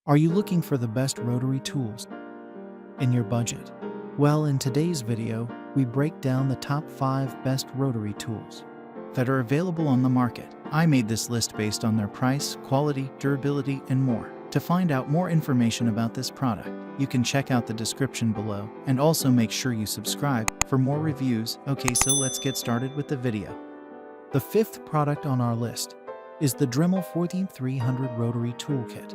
Are you looking for the best rotary tools in your budget? Well, in today's video, we break down the top 5 best rotary tools that are available on the market. I made this list based on their price, quality, durability, and more. To find out more information about this product, you can check out the description below, and also make sure you subscribe for more reviews. Okay, so let's get started with the video. The 5th product on our list is the Dremel 14300 Rotary Toolkit.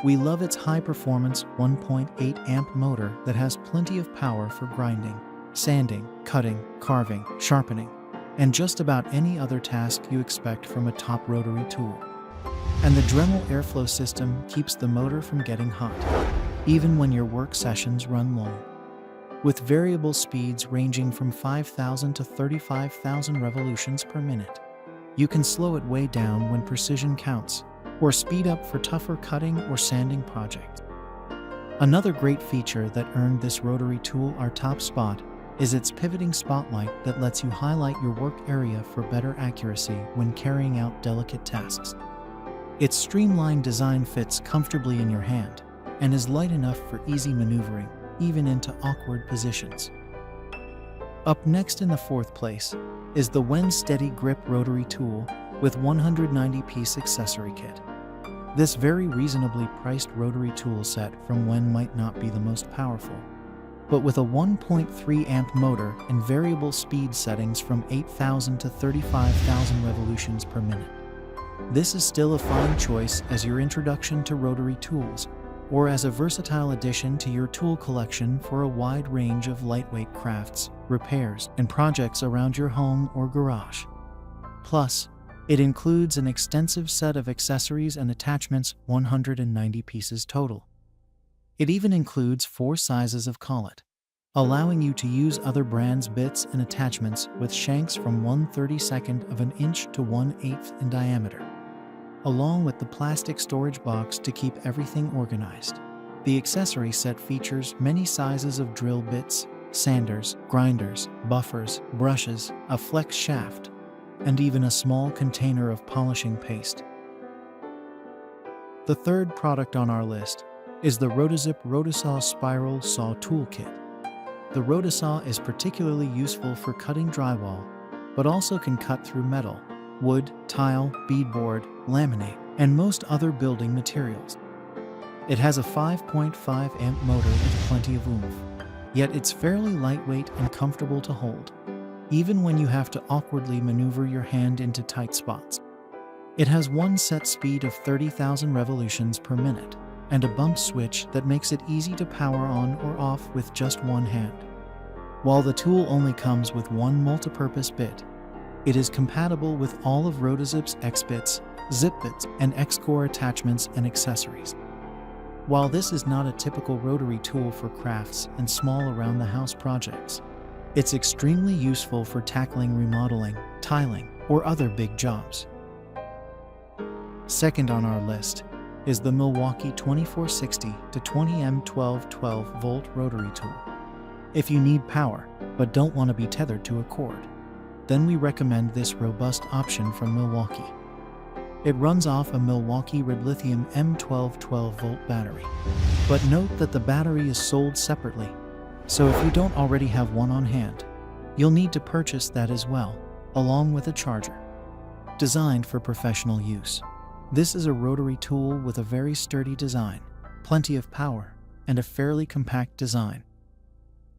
We love its high-performance 1.8 amp motor that has plenty of power for grinding, sanding, cutting, carving, sharpening, and just about any other task you expect from a top rotary tool. And the Dremel airflow system keeps the motor from getting hot, even when your work sessions run long. With variable speeds ranging from 5,000 to 35,000 revolutions per minute, you can slow it way down when precision counts, or speed up for tougher cutting or sanding projects. Another great feature that earned this rotary tool our top spot is its pivoting spotlight that lets you highlight your work area for better accuracy when carrying out delicate tasks. Its streamlined design fits comfortably in your hand and is light enough for easy maneuvering, even into awkward positions. Up next in the 4th place is the Wen Steady Grip Rotary Tool with 190-piece accessory kit. This very reasonably priced rotary tool set from Wen might not be the most powerful, but with a 1.3 amp motor and variable speed settings from 8,000 to 35,000 revolutions per minute, this is still a fine choice as your introduction to rotary tools, or as a versatile addition to your tool collection for a wide range of lightweight crafts, repairs, and projects around your home or garage. Plus, it includes an extensive set of accessories and attachments, 190 pieces total. It even includes 4 sizes of collet, allowing you to use other brands' bits and attachments with shanks from 1/32 of an inch to 1/8 in diameter, along with the plastic storage box to keep everything organized. The accessory set features many sizes of drill bits, sanders, grinders, buffers, brushes, a flex shaft, and even a small container of polishing paste. The 3rd product on our list is the RotoZip RotoSaw Spiral Saw Toolkit. The RotoSaw is particularly useful for cutting drywall, but also can cut through metal, wood, tile, beadboard, laminate, and most other building materials. It has a 5.5 amp motor with plenty of oomph, yet it's fairly lightweight and comfortable to hold, even when you have to awkwardly maneuver your hand into tight spots. It has one set speed of 30,000 revolutions per minute, and a bump switch that makes it easy to power on or off with just one hand. While the tool only comes with one multipurpose bit, it is compatible with all of RotoZip's X-bits, zip bits, and X-core attachments and accessories. While this is not a typical rotary tool for crafts and small around-the-house projects, it's extremely useful for tackling remodeling, tiling, or other big jobs. Second on our list is the Milwaukee 2460 to 20 M12 12-volt rotary tool. If you need power, but don't want to be tethered to a cord, then we recommend this robust option from Milwaukee. It runs off a Milwaukee Red Lithium M12 12-volt battery. But note that the battery is sold separately, so if you don't already have one on hand, you'll need to purchase that as well, along with a charger. Designed for professional use, this is a rotary tool with a very sturdy design, plenty of power, and a fairly compact design.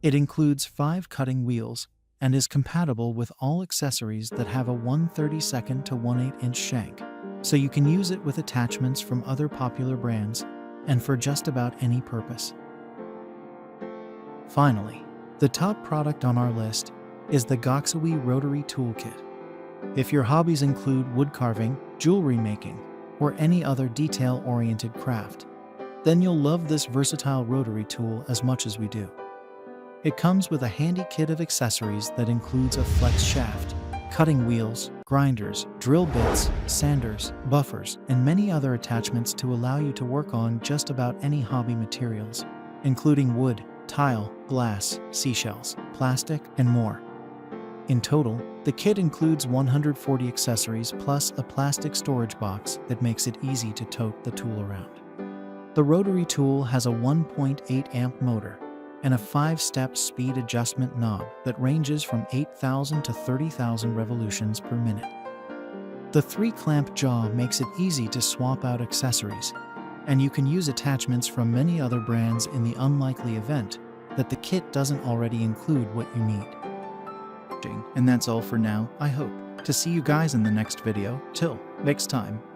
It includes 5 cutting wheels and is compatible with all accessories that have a 1/32 to 1/8 inch shank, so you can use it with attachments from other popular brands and for just about any purpose. Finally, the top product on our list is the Goxawee Rotary Toolkit. If your hobbies include wood carving, jewelry making, or any other detail-oriented craft, then you'll love this versatile rotary tool as much as we do. It comes with a handy kit of accessories that includes a flex shaft, cutting wheels, grinders, drill bits, sanders, buffers, and many other attachments to allow you to work on just about any hobby materials, including wood, tile, glass, seashells, plastic, and more. In total, the kit includes 140 accessories plus a plastic storage box that makes it easy to tote the tool around. The rotary tool has a 1.8 amp motor and a 5-step speed adjustment knob that ranges from 8,000 to 30,000 revolutions per minute. The 3-clamp jaw makes it easy to swap out accessories, and you can use attachments from many other brands in the unlikely event that the kit doesn't already include what you need. And that's all for now. I hope to see you guys in the next video. Till next time.